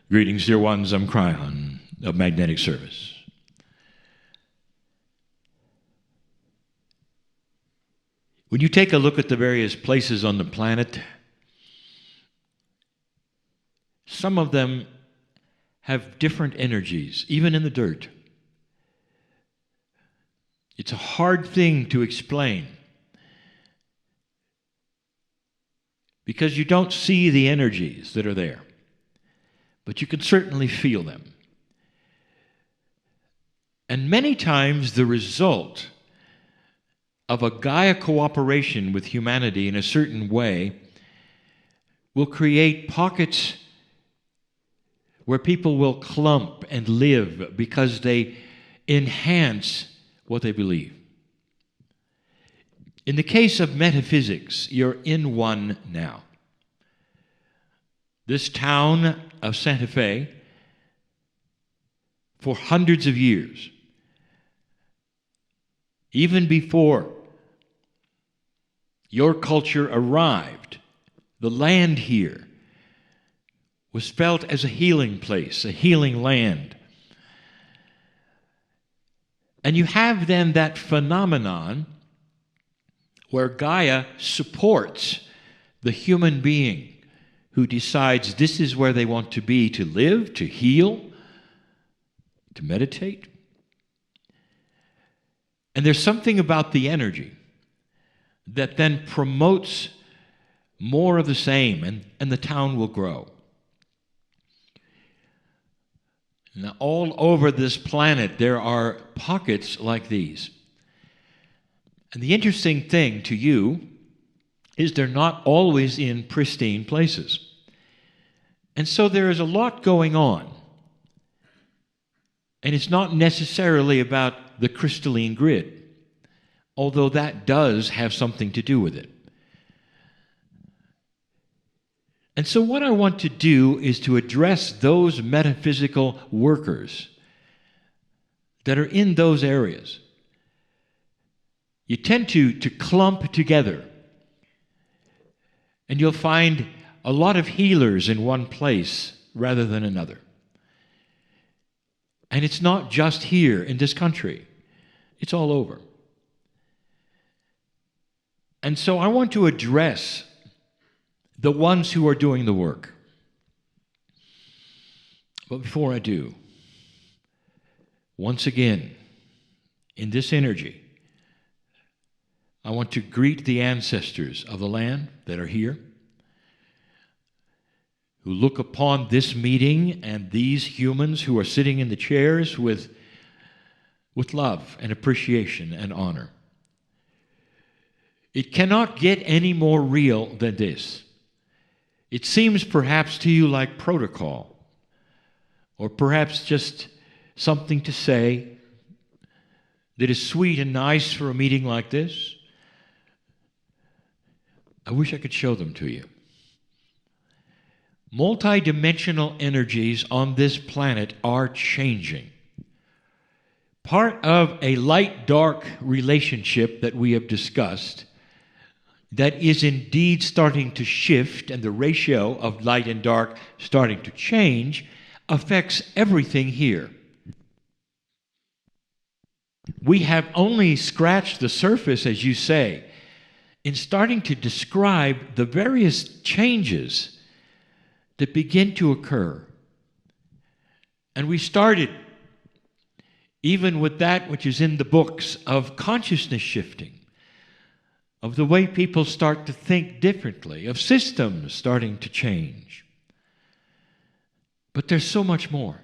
Greetings, dear ones. I'm Kryon of Magnetic Service. When you take a look at the various places on the planet, some of them have different energies, even in the dirt. It's a hard thing to explain because you don't see the energies that are there, but you can certainly feel them. And many times the result of a Gaia cooperation with humanity in a certain way will create pockets where people will clump and live because they enhance what they believe. In the case of metaphysics, you're in one now. This town of Santa Fe, for hundreds of years, even before your culture arrived, the land here was felt as a healing place, a healing land. And you have then that phenomenon where Gaia supports the human being who decides this is where they want to be, to live, to heal, to meditate. And there's something about the energy that then promotes more of the same, and the town will grow. Now, all over this planet, there are pockets like these. And the interesting thing to you is they're not always in pristine places. And so there is a lot going on. And it's not necessarily about the crystalline grid, although that does have something to do with it. And so what I want to do is to address those metaphysical workers that are in those areas. You tend to clump together, and you'll find a lot of healers in one place rather than another. And it's not just here in this country. It's all over. And so I want to address the ones who are doing the work. But before I do, once again, in this energy, I want to greet the ancestors of the land that are here, who look upon this meeting and these humans who are sitting in the chairs with love and appreciation and honor. It cannot get any more real than this. It seems perhaps to you like protocol, or perhaps just something to say that is sweet and nice for a meeting like this. I wish I could show them to you. Multidimensional energies on this planet are changing. Part of a light-dark relationship that we have discussed that is indeed starting to shift, and the ratio of light and dark starting to change, affects everything here. We have only scratched the surface, as you say, in starting to describe the various changes that begin to occur. And we started even with that which is in the books of consciousness shifting, of the way people start to think differently, of systems starting to change. But there's so much more.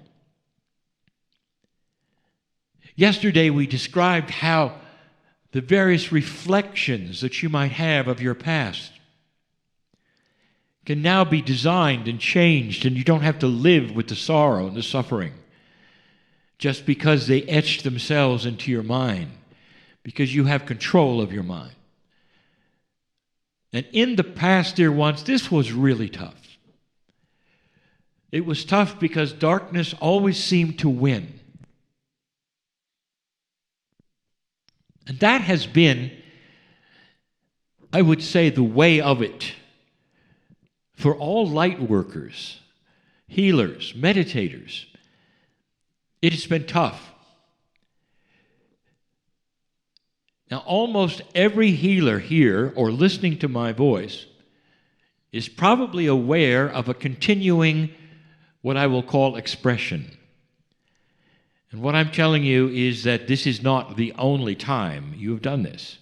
Yesterday we described how the various reflections that you might have of your past can now be designed and changed, and you don't have to live with the sorrow and the suffering just because they etched themselves into your mind, because you have control of your mind. And in the past, dear ones, this was really tough. It was tough because darkness always seemed to win. And that has been, I would say, the way of it for all light workers healers, meditators. It has been tough. Now, almost every healer here or listening to my voice is probably aware of a continuing, what I will call, expression. And what I'm telling you is that this is not the only time you have done this.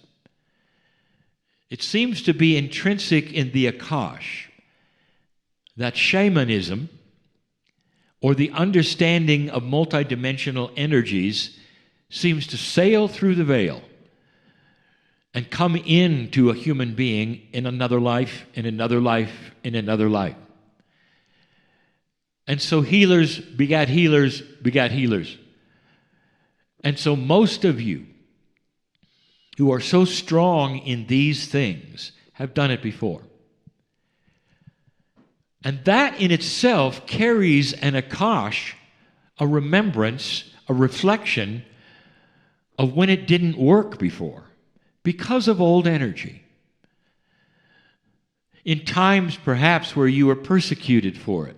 It seems to be intrinsic in the Akash that shamanism, or the understanding of multidimensional energies, seems to sail through the veil and come into a human being in another life, in another life, in another life. And so healers begat healers begat healers. And so most of you who are so strong in these things have done it before. And that in itself carries an akash, a remembrance, a reflection of when it didn't work before because of old energy. In times perhaps where you were persecuted for it,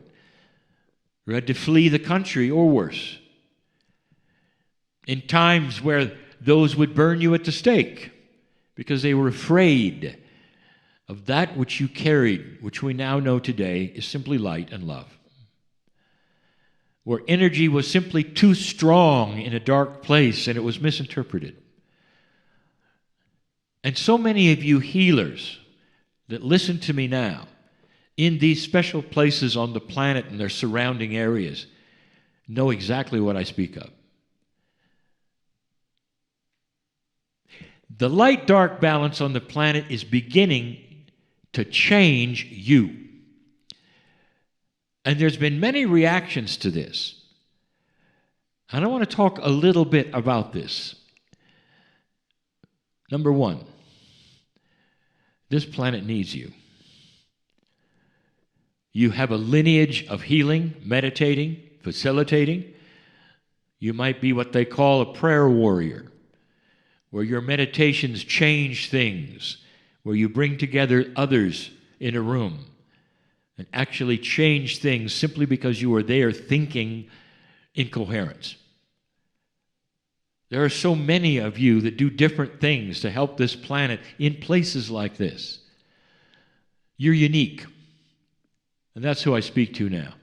or had to flee the country or worse. In times where those would burn you at the stake because they were afraid of that which you carried, which we now know today is simply light and love. Where energy was simply too strong in a dark place and it was misinterpreted. And so many of you healers that listen to me now, in these special places on the planet and their surrounding areas, know exactly what I speak of. The light-dark balance on the planet is beginning to change you. And there's been many reactions to this. And I want to talk a little bit about this. Number one, this planet needs you. You have a lineage of healing, meditating, facilitating. You might be what they call a prayer warrior, where your meditations change things, where you bring together others in a room and actually change things simply because you are there thinking in coherence. There are so many of you that do different things to help this planet in places like this. You're unique. And that's who I speak to now.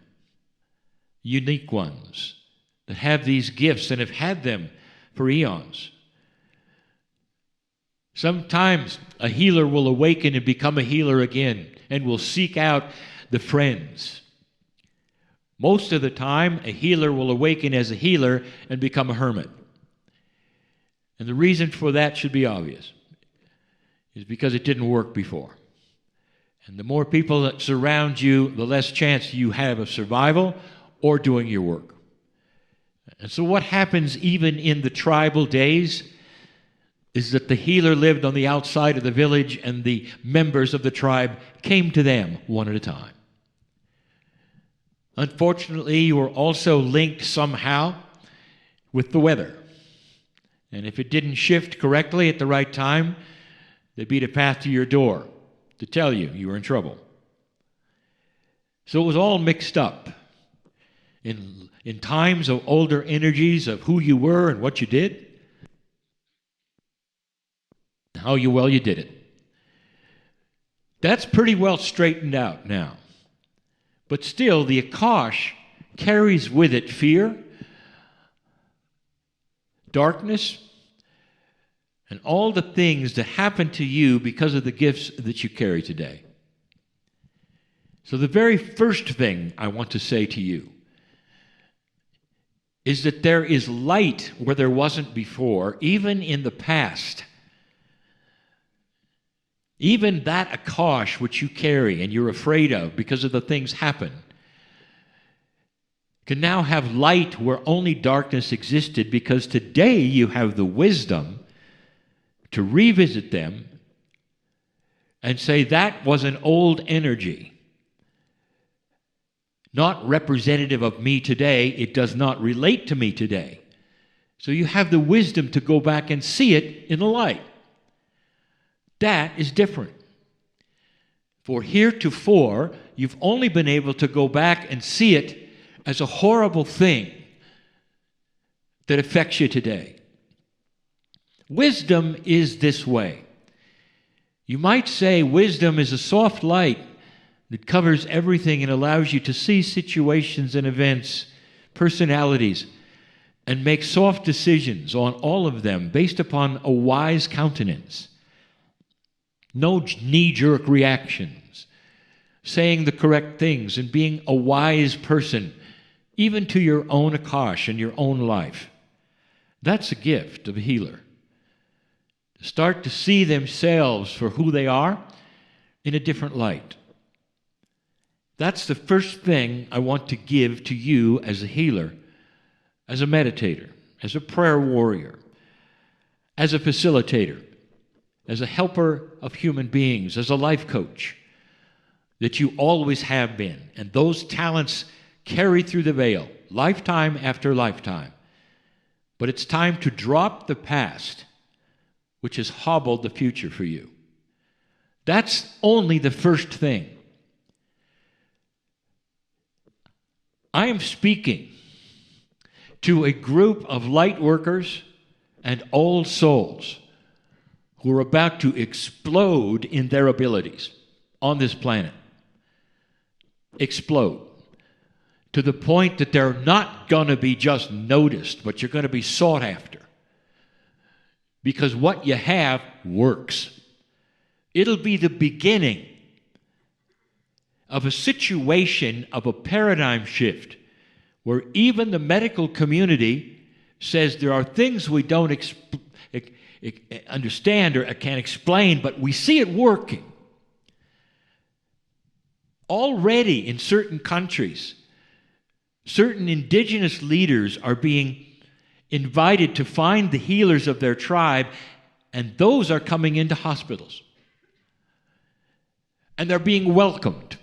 Unique ones that have these gifts and have had them for eons. Sometimes a healer will awaken and become a healer again and will seek out the friends. Most of the time, a healer will awaken as a healer and become a hermit. And the reason for that should be obvious. It's because it didn't work before. And the more people that surround you, the less chance you have of survival or doing your work. And so what happens even in the tribal days is that the healer lived on the outside of the village and the members of the tribe came to them one at a time. Unfortunately, you were also linked somehow with the weather. And if it didn't shift correctly at the right time, there'd be a path to your door to tell you you were in trouble. So it was all mixed up. In times of older energies of who you were and what you did, how well you did it. That's pretty well straightened out now. But still, the Akash carries with it fear, darkness, and all the things that happen to you because of the gifts that you carry today. So the very first thing I want to say to you is that there is light where there wasn't before, even in the past. Even that Akash which you carry and you're afraid of because of the things happen can now have light where only darkness existed, because today you have the wisdom to revisit them and say that was an old energy, not representative of me today. It does not relate to me today. So you have the wisdom to go back and see it in the light. That is different. For heretofore, you've only been able to go back and see it as a horrible thing that affects you today. Wisdom is this way. You might say wisdom is a soft light that covers everything and allows you to see situations and events, personalities, and make soft decisions on all of them based upon a wise countenance. No knee-jerk reactions, saying the correct things and being a wise person, even to your own akash and your own life. That's a gift of a healer. To start to see themselves for who they are in a different light. That's the first thing I want to give to you as a healer, as a meditator, as a prayer warrior, as a facilitator, as a helper of human beings, as a life coach, that you always have been. And those talents carry through the veil, lifetime after lifetime. But it's time to drop the past, which has hobbled the future for you. That's only the first thing. I am speaking to a group of light workers and old souls who are about to explode in their abilities on this planet. Explode. To the point that they're not going to be just noticed, but you're going to be sought after. Because what you have works. It'll be the beginning of a situation, of a paradigm shift, where even the medical community says there are things we don't understand or can't explain, but we see it working. Already in certain countries, certain indigenous leaders are being invited to find the healers of their tribe, and those are coming into hospitals. And they're being welcomed.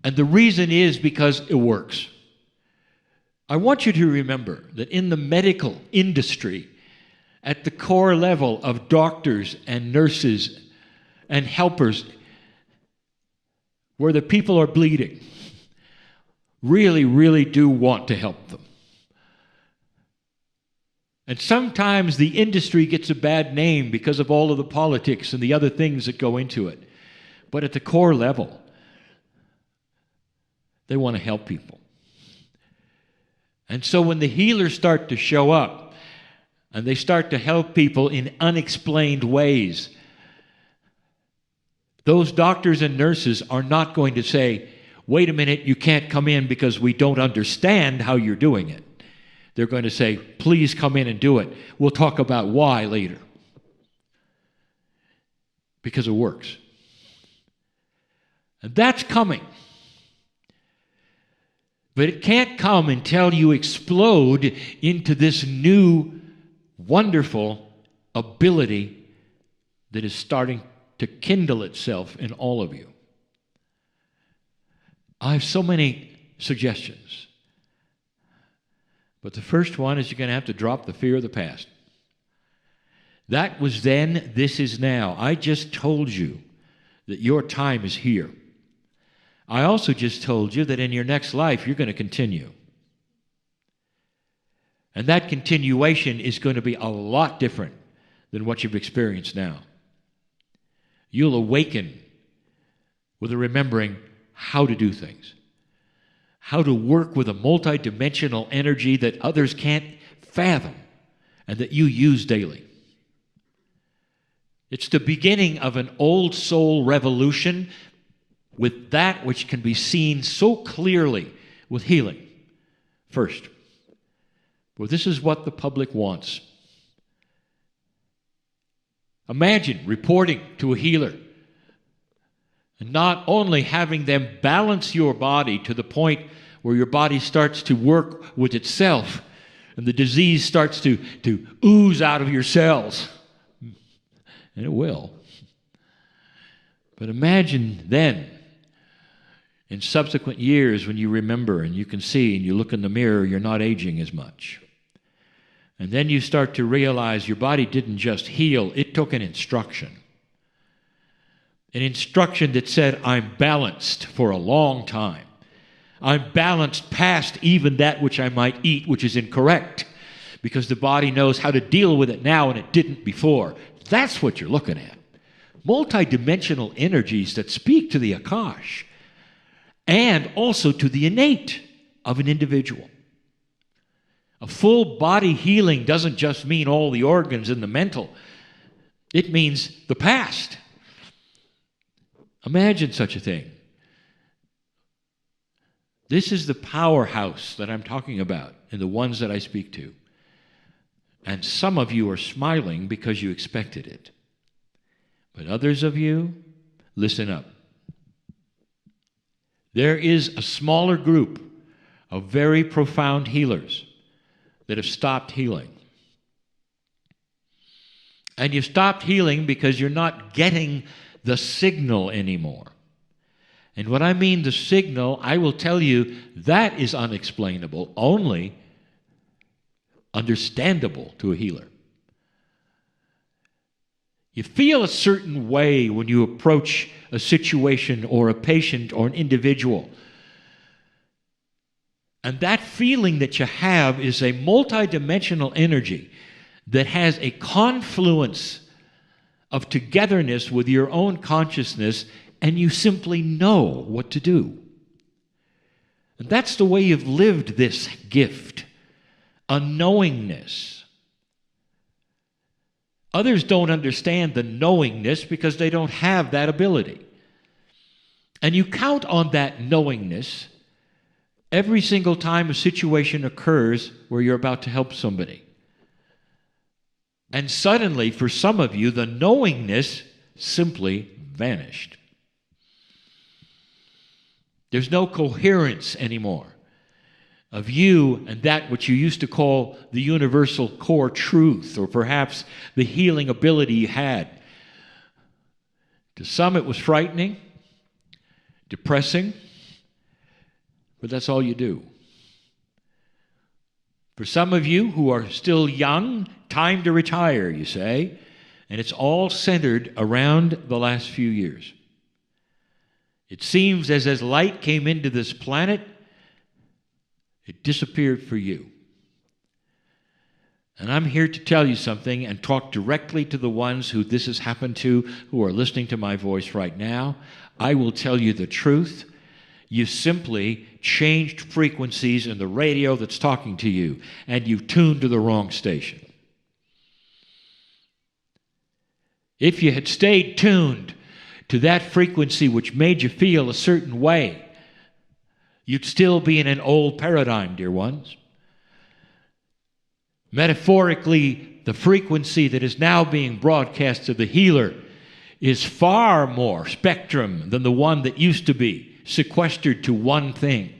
And the reason is because it works. I want you to remember that in the medical industry, at the core level of doctors and nurses and helpers, where the people are bleeding, really, really do want to help them. And sometimes the industry gets a bad name because of all of the politics and the other things that go into it. But at the core level, they want to help people. And so when the healers start to show up and they start to help people in unexplained ways, those doctors and nurses are not going to say, wait a minute, you can't come in because we don't understand how you're doing it. They're going to say, please come in and do it. We'll talk about why later. Because it works. And that's coming. But it can't come until you explode into this new, wonderful ability that is starting to kindle itself in all of you. I have so many suggestions. But the first one is you're going to have to drop the fear of the past. That was then, this is now. I just told you that your time is here. I also just told you that in your next life, you're going to continue. And that continuation is going to be a lot different than what you've experienced now. You'll awaken with a remembering how to do things, how to work with a multidimensional energy that others can't fathom and that you use daily. It's the beginning of an old soul revolution with that which can be seen so clearly with healing. First, well, this is what the public wants. Imagine reporting to a healer and not only having them balance your body to the point where your body starts to work with itself and the disease starts to ooze out of your cells. And it will. But imagine then, in subsequent years, when you remember and you can see and you look in the mirror, you're not aging as much. And then you start to realize your body didn't just heal, it took an instruction. An instruction that said, I'm balanced for a long time. I'm balanced past even that which I might eat, which is incorrect, because the body knows how to deal with it now and it didn't before. That's what you're looking at. Multidimensional energies that speak to the Akash and also to the innate of an individual. A full body healing doesn't just mean all the organs and the mental. It means the past. Imagine such a thing. This is the powerhouse that I'm talking about and the ones that I speak to. And some of you are smiling because you expected it. But others of you, listen up. There is a smaller group of very profound healers that have stopped healing. And you've stopped healing because you're not getting the signal anymore. And when I mean the signal, I will tell you that is unexplainable, only understandable to a healer. You feel a certain way when you approach a situation or a patient or an individual. And that feeling that you have is a multidimensional energy that has a confluence of togetherness with your own consciousness, and you simply know what to do. And that's the way you've lived this gift, a knowingness. Others don't understand the knowingness because they don't have that ability. And you count on that knowingness every single time a situation occurs where you're about to help somebody. And suddenly, for some of you, the knowingness simply vanished. There's no coherence anymore of you and that which you used to call the universal core truth, or perhaps the healing ability you had. To some it was frightening, depressing, but that's all you do. For some of you who are still young, time to retire, you say, and it's all centered around the last few years. It seems as light came into this planet, it disappeared for you. And I'm here to tell you something and talk directly to the ones who this has happened to, who are listening to my voice right now. I will tell you the truth. You simply changed frequencies in the radio that's talking to you, and you've tuned to the wrong station. If you had stayed tuned to that frequency which made you feel a certain way, you'd still be in an old paradigm, dear ones. Metaphorically, the frequency that is now being broadcast to the healer is far more spectrum than the one that used to be sequestered to one thing.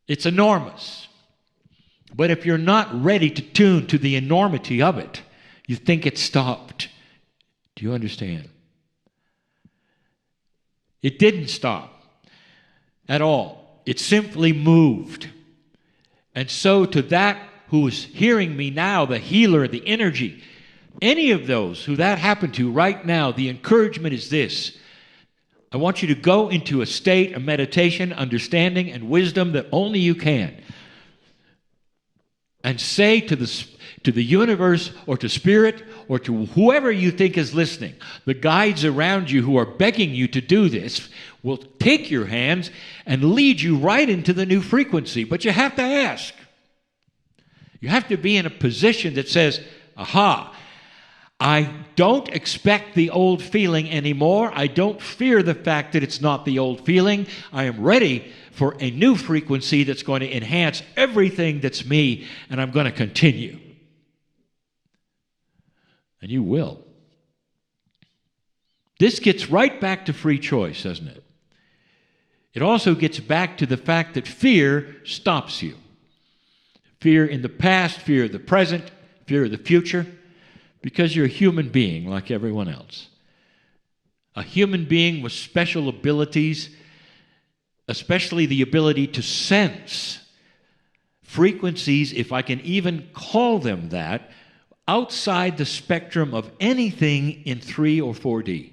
It's enormous. But if you're not ready to tune to the enormity of it, you think it stopped. Do you understand? It didn't stop at all. It simply moved. And so to that who is hearing me now, the healer, the energy, any of those who that happened to right now, the encouragement is this. I want you to go into a state of meditation, understanding, and wisdom that only you can. And say to the universe or to spirit or to whoever you think is listening, the guides around you who are begging you to do this will take your hands and lead you right into the new frequency. But you have to ask. You have to be in a position that says, aha, I don't expect the old feeling anymore. I don't fear the fact that it's not the old feeling. I am ready for a new frequency that's going to enhance everything that's me, and I'm going to continue. And you will. This gets right back to free choice, doesn't it? It also gets back to the fact that fear stops you. Fear in the past, fear of the present, fear of the future. Because you're a human being like everyone else. A human being with special abilities, especially the ability to sense frequencies, if I can even call them that, outside the spectrum of anything in 3 or 4D.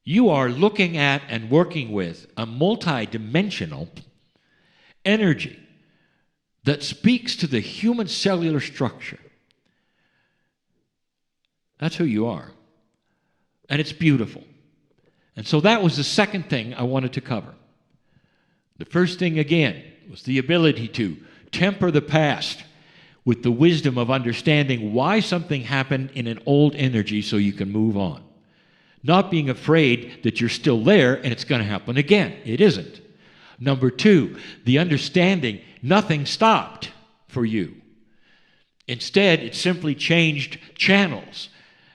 You are looking at and working with a multidimensional energy that speaks to the human cellular structure. That's who you are. And it's beautiful. And so that was the second thing I wanted to cover. The first thing, again, was the ability to temper the past with the wisdom of understanding why something happened in an old energy so you can move on. Not being afraid that you're still there and it's going to happen again. It isn't. Number two, the understanding nothing stopped for you. Instead, it simply changed channels.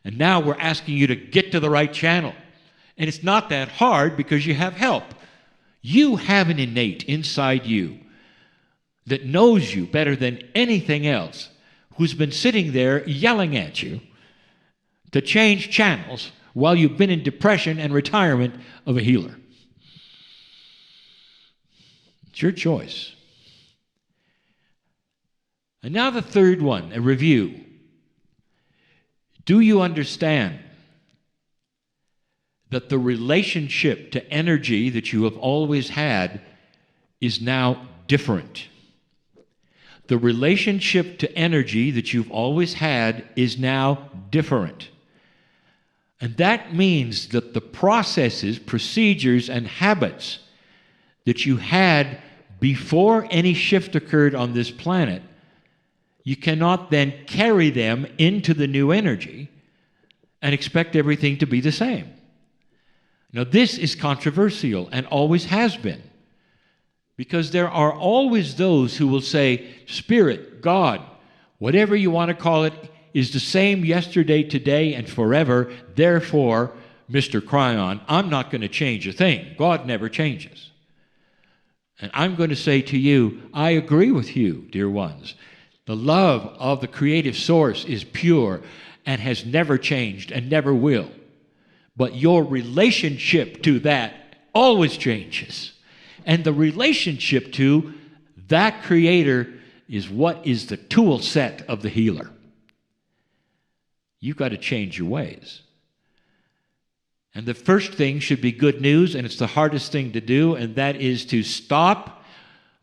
And now we're asking you to get to the right channel. And it's not that hard because you have help. You have an innate inside you that knows you better than anything else, who's been sitting there yelling at you to change channels while you've been in depression and retirement of a healer. It's your choice. And now the third one, a review. Do you understand that the relationship to energy that you have always had is now different? The relationship to energy that you've always had is now different. And that means that the processes, procedures, and habits that you had before any shift occurred on this planet, you cannot then carry them into the new energy and expect everything to be the same. Now, this is controversial and always has been, because there are always those who will say, Spirit, God, whatever you want to call it, is the same yesterday, today, and forever. Therefore, Mr. Kryon, I'm not going to change a thing. God never changes. And I'm going to say to you, I agree with you, dear ones. The love of the creative source is pure and has never changed and never will. But your relationship to that always changes. And the relationship to that creator is what is the tool set of the healer. You've got to change your ways. And the first thing should be good news, and it's the hardest thing to do, and that is to stop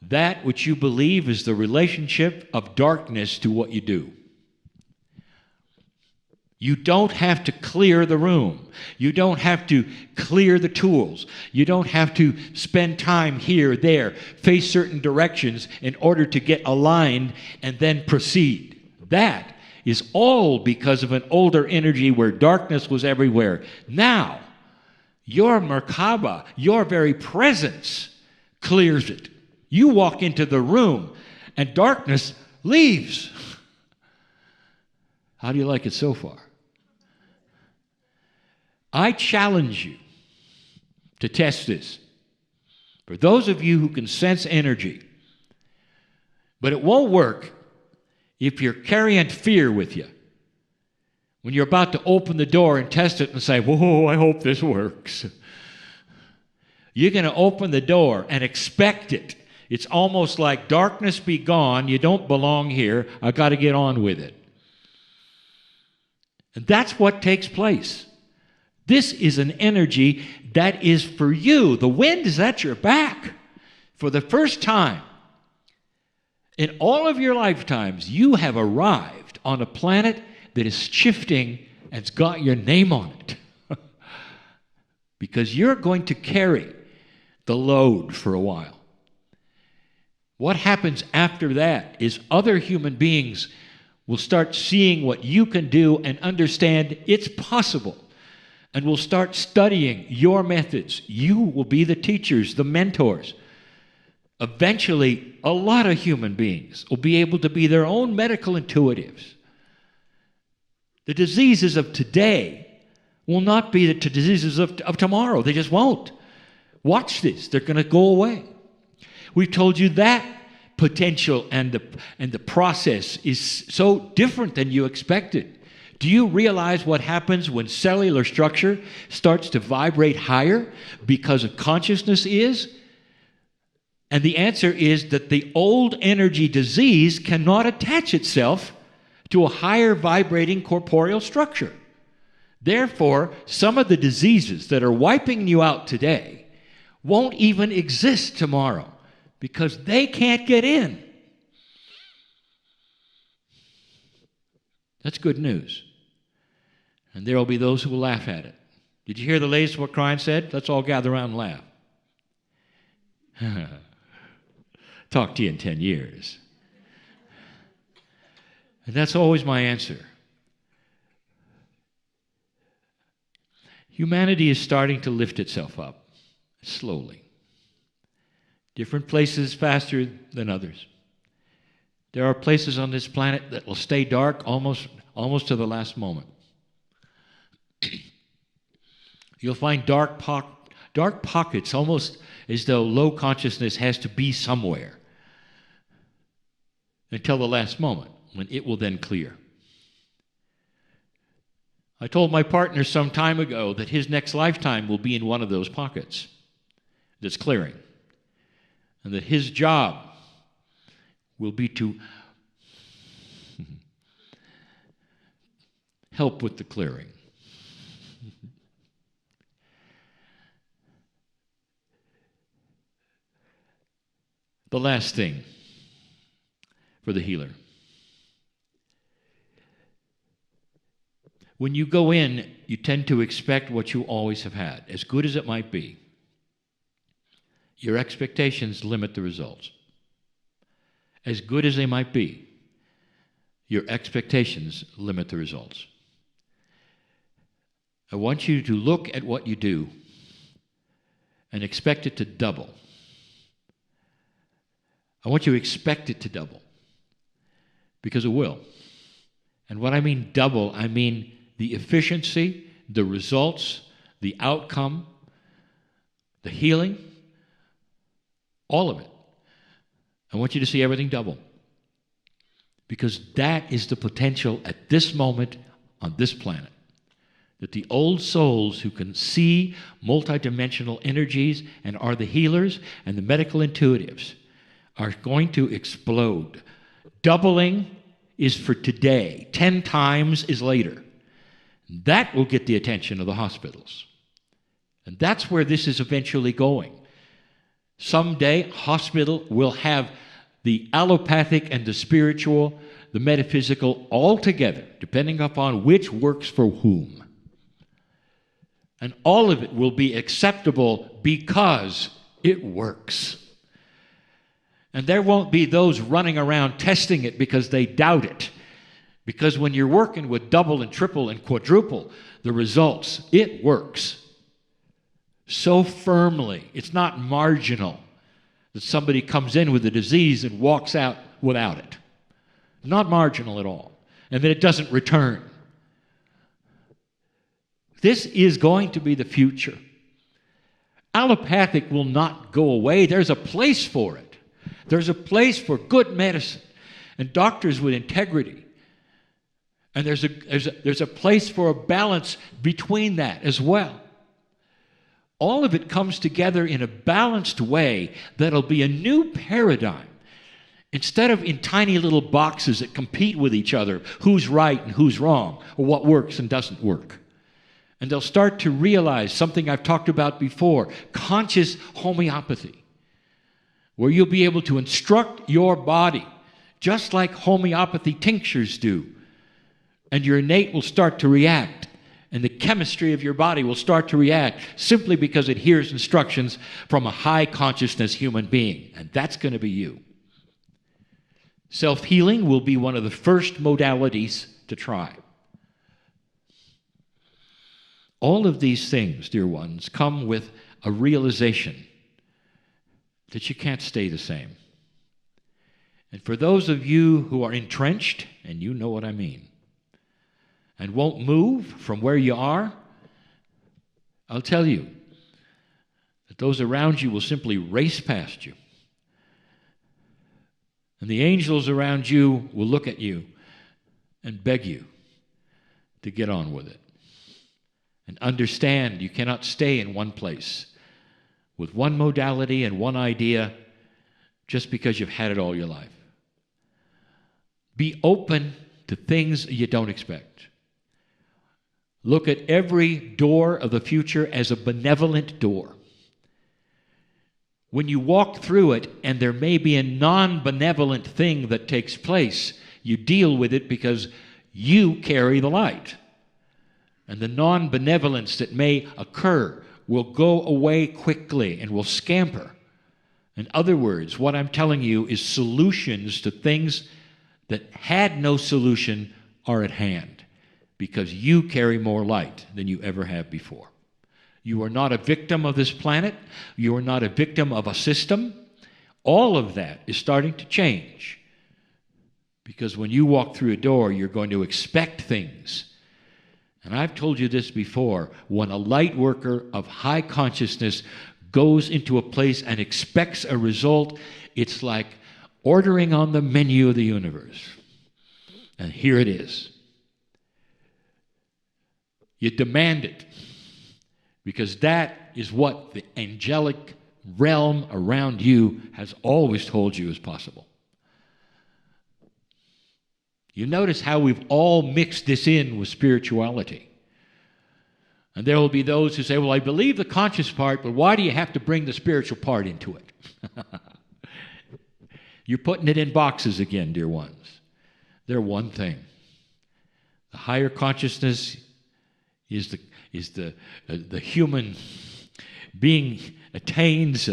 that which you believe is the relationship of darkness to what you do. You don't have to clear the room. You don't have to clear the tools. You don't have to spend time here, there, face certain directions in order to get aligned and then proceed. That is all because of an older energy where darkness was everywhere. Now, your Merkaba, your very presence, clears it. You walk into the room and darkness leaves. How do you like it so far? I challenge you to test this. For those of you who can sense energy, but it won't work if you're carrying fear with you. When you're about to open the door and test it and say, whoa, I hope this works. You're going to open the door and expect it. It's almost like darkness be gone, you don't belong here, I've got to get on with it. And that's what takes place. This is an energy that is for you. The wind is at your back. For the first time in all of your lifetimes, you have arrived on a planet that is shifting and it's got your name on it. Because you're going to carry the load for a while. What happens after that is other human beings will start seeing what you can do and understand it's possible. And will start studying your methods. You will be the teachers, the mentors. Eventually, a lot of human beings will be able to be their own medical intuitives. The diseases of today will not be the diseases of tomorrow. They just won't. Watch this. They're going to go away. We've told you that potential and the process is so different than you expected. Do you realize what happens when cellular structure starts to vibrate higher because of consciousness is? And the answer is that the old energy disease cannot attach itself to a higher vibrating corporeal structure. Therefore, some of the diseases that are wiping you out today won't even exist tomorrow because they can't get in. That's good news. And there will be those who will laugh at it. Did you hear the latest what Kryon said? Let's all gather around and laugh. Talk to you in 10 years. And that's always my answer. Humanity is starting to lift itself up, slowly. Different places faster than others. There are places on this planet that will stay dark almost to the last moment. You'll find dark pockets, almost as though low consciousness has to be somewhere until the last moment, when it will then clear. I told my partner some time ago that his next lifetime will be in one of those pockets that's clearing, and that his job will be to help with the clearing. The last thing for the healer. When you go in, you tend to expect what you always have had, as good as it might be. Your expectations limit the results. As good as they might be, your expectations limit the results. I want you to look at what you do and expect it to double. I want you to expect it to double, because it will. And what I mean double, I mean the efficiency, the results, the outcome, the healing, all of it. I want you to see everything double, because that is the potential at this moment on this planet. That the old souls who can see multidimensional energies and are the healers and the medical intuitives are going to explode. Doubling is for today. 10 times is later. That will get the attention of the hospitals. And that's where this is eventually going. Someday, hospital will have the allopathic and the spiritual, the metaphysical, all together, depending upon which works for whom. And all of it will be acceptable because it works. And there won't be those running around testing it because they doubt it. Because when you're working with double and triple and quadruple the results, it works so firmly. It's not marginal that somebody comes in with a disease and walks out without it. Not marginal at all. And that it doesn't return. This is going to be the future. Allopathic will not go away. There's a place for it. There's a place for good medicine and doctors with integrity. And there's a place for a balance between that as well. All of it comes together in a balanced way that'll be a new paradigm. Instead of in tiny little boxes that compete with each other, who's right and who's wrong, or what works and doesn't work. And they'll start to realize something I've talked about before, conscious homeopathy, where you'll be able to instruct your body, just like homeopathy tinctures do. And your innate will start to react. And the chemistry of your body will start to react simply because it hears instructions from a high consciousness human being. And that's going to be you. Self-healing will be one of the first modalities to try. All of these things, dear ones, come with a realization that you can't stay the same. And for those of you who are entrenched, and you know what I mean, and won't move from where you are, I'll tell you that those around you will simply race past you. And the angels around you will look at you and beg you to get on with it. And understand you cannot stay in one place with one modality and one idea just because you've had it all your life. Be open to things you don't expect. Look at every door of the future as a benevolent door. When you walk through it and there may be a non-benevolent thing that takes place, you deal with it because you carry the light. And the non-benevolence that may occur will go away quickly and will scamper. In other words, what I'm telling you is solutions to things that had no solution are at hand because you carry more light than you ever have before. You are not a victim of this planet. You are not a victim of a system. All of that is starting to change because when you walk through a door, you're going to expect things. And I've told you this before, when a light worker of high consciousness goes into a place and expects a result, it's like ordering on the menu of the universe. And here it is. You demand it because that is what the angelic realm around you has always told you is possible. You notice how we've all mixed this in with spirituality. And there will be those who say, well, I believe the conscious part, but why do you have to bring the spiritual part into it? You're putting it in boxes again, dear ones. They're one thing. The higher consciousness is the human being attains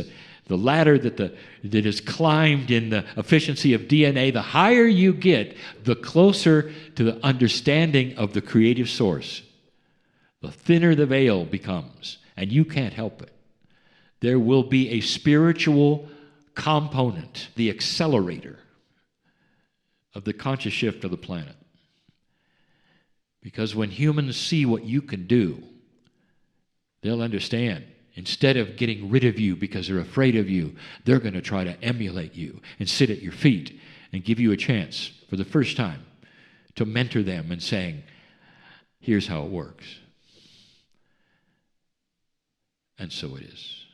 the ladder that is climbed in the efficiency of DNA. The higher you get, the closer to the understanding of the creative source. The thinner the veil becomes, and you can't help it. There will be a spiritual component, the accelerator of the conscious shift of the planet. Because when humans see what you can do, they'll understand. Instead of getting rid of you because they're afraid of you, they're going to try to emulate you and sit at your feet and give you a chance for the first time to mentor them and saying, here's how it works. And so it is.